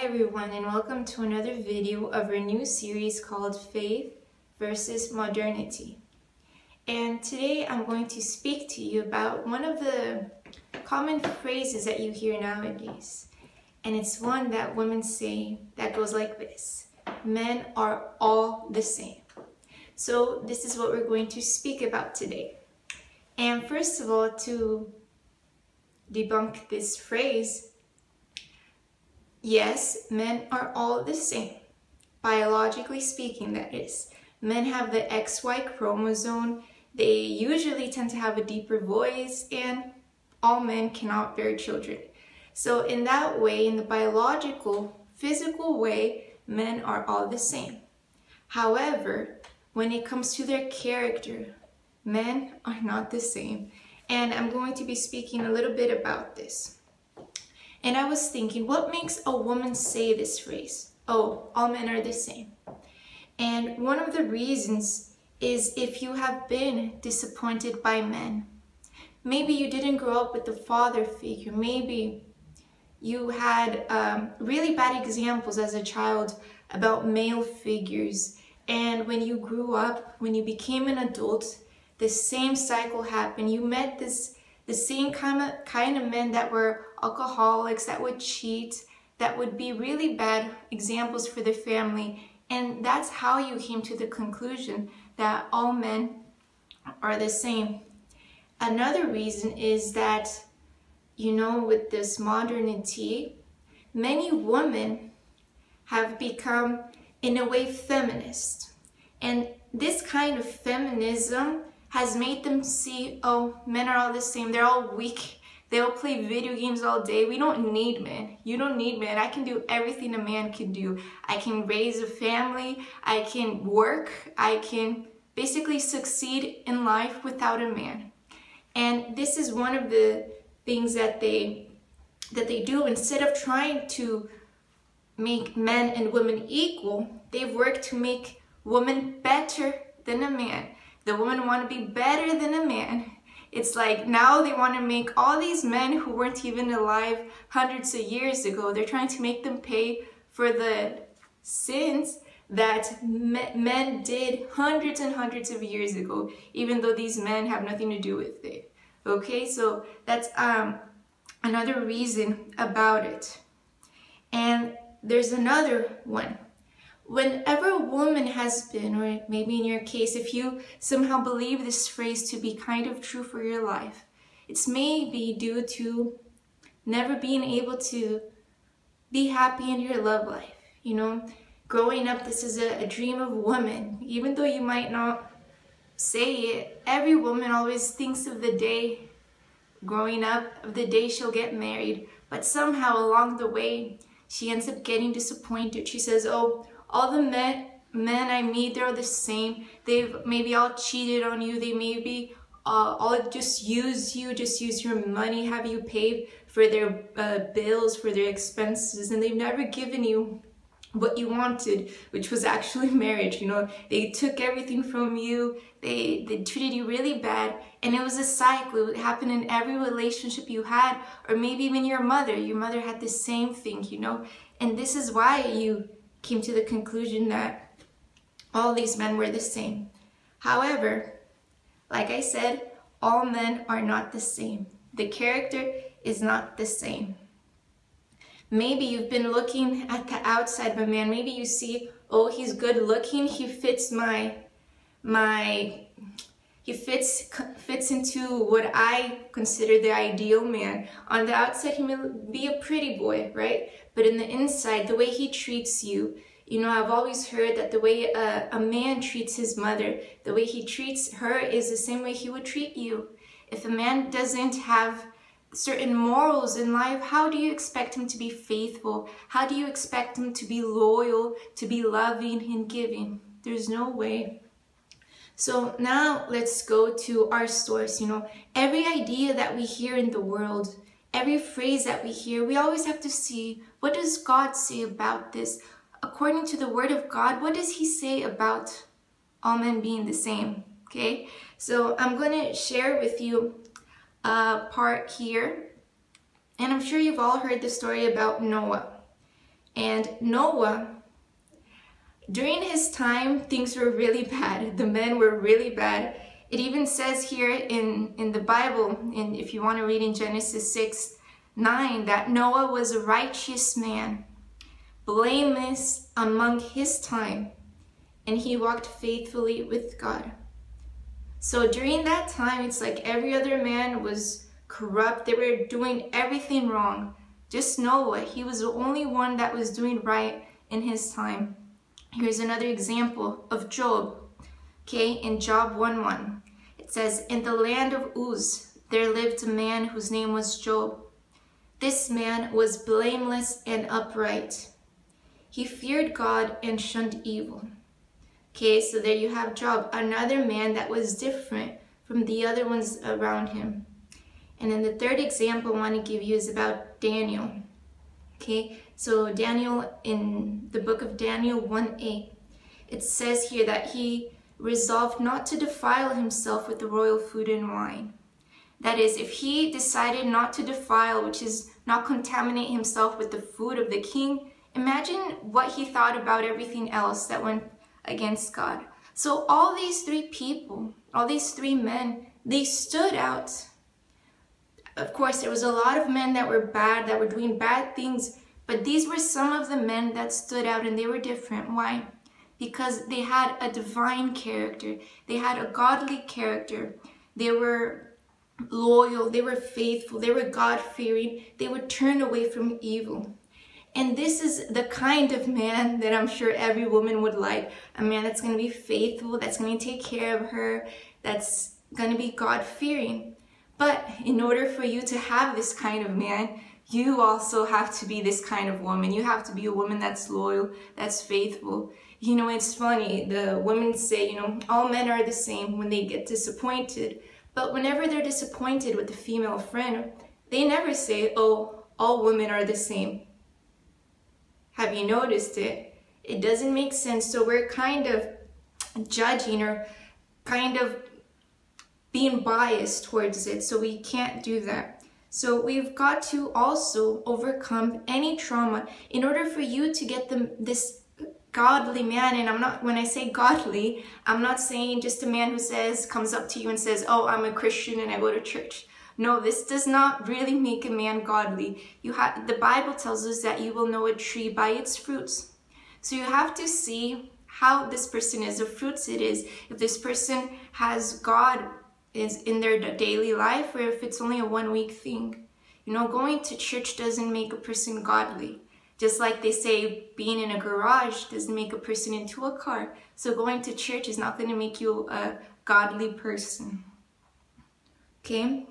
everyone, and welcome to another video of our new series called Faith versus Modernity. And today I'm going to speak to you about one of the common phrases that you hear nowadays. And it's one that women say that goes like this: men are all the same. So this is what we're going to speak about today. And first of all, to debunk this phrase, yes, men are all the same. Biologically speaking, that is. Men have the XY chromosome. They usually tend to have a deeper voice, and all men cannot bear children. So in that way, in the biological, physical way, men are all the same. However, when it comes to their character, men are not the same. And I'm going to be speaking a little bit about this. And I was thinking, what makes a woman say this phrase? Oh, all men are the same. And one of the reasons is if you have been disappointed by men. Maybe you didn't grow up with a father figure. Maybe you had really bad examples as a child about male figures. And when you grew up, when you became an adult, the same cycle happened. You met the same kind of men that were alcoholics, that would cheat, that would be really bad examples for the family. And that's how you came to the conclusion that all men are the same. Another reason is that, with this modernity, many women have become, in a way, feminist. And this kind of feminism has made them see, oh, men are all the same, they're all weak, they all play video games all day, we don't need men, you don't need men, I can do everything a man can do. I can raise a family, I can work, I can basically succeed in life without a man. And this is one of the things that they do. Instead of trying to make men and women equal, they've worked to make women better than a man. The women want to be better than a man. It's like now they want to make all these men who weren't even alive hundreds of years ago, they're trying to make them pay for the sins that men did hundreds and hundreds of years ago, even though these men have nothing to do with it. Okay, so that's another reason about it. And there's another one. Whenever a woman has been, or maybe in your case, if you somehow believe this phrase to be kind of true for your life, it's maybe due to never being able to be happy in your love life. Growing up, this is a dream of woman. Even though you might not say it, every woman always thinks of the day growing up, of the day she'll get married. But somehow along the way, she ends up getting disappointed. She says, oh, all the men I meet, they're the same. They've maybe all cheated on you. They maybe all just use you, just use your money, have you paid for their bills, for their expenses, and they've never given you what you wanted, which was actually marriage. They took everything from you. They treated you really bad, and it was a cycle. It would happen in every relationship you had, or maybe even your mother had the same thing, and this is why you came to the conclusion that all these men were the same. However, like I said, all men are not the same. The character is not the same. Maybe you've been looking at the outside of a man. Maybe you see, oh, he's good looking. He fits he fits into what I consider the ideal man. On the outside, he may be a pretty boy, right? But in the inside, the way he treats you, I've always heard that the way a man treats his mother, the way he treats her is the same way he would treat you. If a man doesn't have certain morals in life, how do you expect him to be faithful? How do you expect him to be loyal, to be loving and giving? There's no way. So now let's go to our source. Every idea that we hear in the world, every phrase that we hear, we always have to see, what does God say about this? According to the word of God, what does he say about all men being the same? Okay, so I'm going to share with you a part here. And I'm sure you've all heard the story about Noah. And Noah, during his time, things were really bad. The men were really bad. It even says here in the Bible, and if you want to read in Genesis 6:9, that Noah was a righteous man, blameless among his time, and he walked faithfully with God. So during that time, it's like every other man was corrupt. They were doing everything wrong. Just Noah, he was the only one that was doing right in his time. Here's another example of Job. Okay, in Job 1:1, it says, "In the land of Uz, there lived a man whose name was Job. This man was blameless and upright. He feared God and shunned evil." Okay, so there you have Job, another man that was different from the other ones around him. And then the third example I want to give you is about Daniel. Okay, so Daniel, in the book of Daniel 1:8, it says here that he resolved not to defile himself with the royal food and wine. That is, if he decided not to defile, which is not contaminate himself with the food of the king, imagine what he thought about everything else that went against God. So all these three people, all these three men, they stood out. Of course, there was a lot of men that were bad, that were doing bad things, but these were some of the men that stood out, and they were different. Why? Because they had a divine character. They had a godly character. They were loyal. They were faithful. They were God-fearing. They would turn away from evil. And this is the kind of man that I'm sure every woman would like. A man that's going to be faithful, that's going to take care of her, that's going to be God-fearing. But in order for you to have this kind of man, you also have to be this kind of woman. You have to be a woman that's loyal, that's faithful. You know, it's funny, the women say, you know, all men are the same when they get disappointed. But whenever they're disappointed with a female friend, they never say, oh, all women are the same. Have you noticed it? It doesn't make sense. So we're kind of judging or kind of being biased towards it. So we can't do that. So we've got to also overcome any trauma in order for you to get this godly man. And when I say godly, I'm not saying just a man who comes up to you and says, oh, I'm a Christian and I go to church. No, this does not really make a man godly. The Bible tells us that you will know a tree by its fruits. So you have to see how this person is, the fruits it is. If this person has God is in their daily life, or if it's only a 1 week thing. You know, going to church doesn't make a person godly. Just like they say being in a garage doesn't make a person into a car. So going to church is not going to make you a godly person. Okay?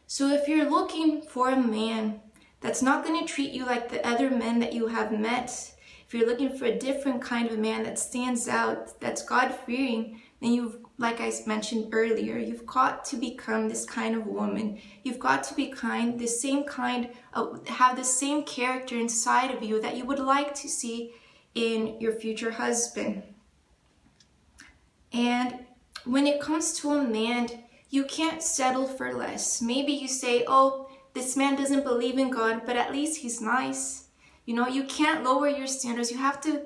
So if you're looking for a man that's not going to treat you like the other men that you have met, if you're looking for a different kind of man that stands out, that's God-fearing, then like I mentioned earlier, you've got to become this kind of woman. You've got to be have the same character inside of you that you would like to see in your future husband. And when it comes to a man, you can't settle for less. Maybe you say, oh, this man doesn't believe in God, but at least he's nice. You know, you can't lower your standards. You have to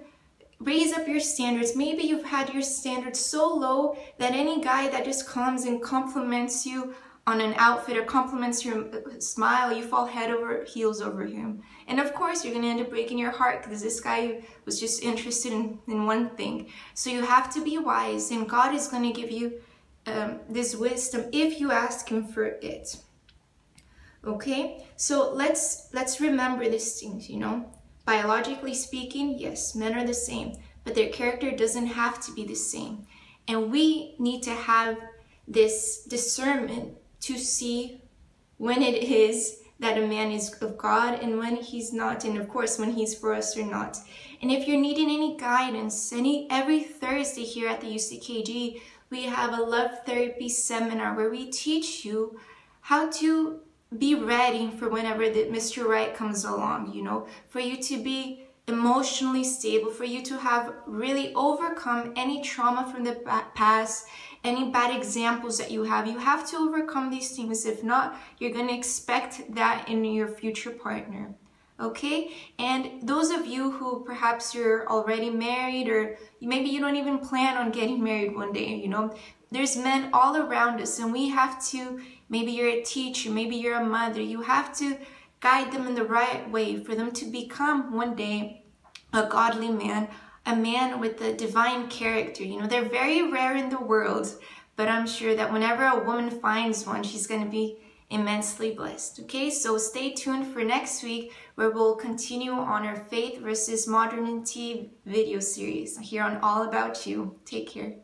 raise up your standards. Maybe you've had your standards so low that any guy that just comes and compliments you on an outfit or compliments your smile, you fall head over heels over him. And of course, you're going to end up breaking your heart because this guy was just interested in one thing. So you have to be wise, and God is going to give you this wisdom if you ask him for it. Okay, so let's remember these things. You know, biologically speaking, yes, men are the same, but their character doesn't have to be the same. And we need to have this discernment to see when it is that a man is of God and when he's not, and of course when he's for us or not. And if you're needing any guidance, every Thursday here at the UCKG, we have a love therapy seminar where we teach you how to be ready for whenever Mr. Right comes along, you know, for you to be emotionally stable, for you to have really overcome any trauma from the past, any bad examples that you have. You have to overcome these things. If not, you're going to expect that in your future partner. okay? And those of you who perhaps you're already married, or maybe you don't even plan on getting married one day, you know, there's men all around us, and we have to, maybe you're a teacher, maybe you're a mother, you have to guide them in the right way for them to become one day a godly man, a man with a divine character. You know, they're very rare in the world, but I'm sure that whenever a woman finds one, she's going to be immensely blessed. Okay, so stay tuned for next week, where we'll continue on our faith versus modernity video series here on All About You. Take care.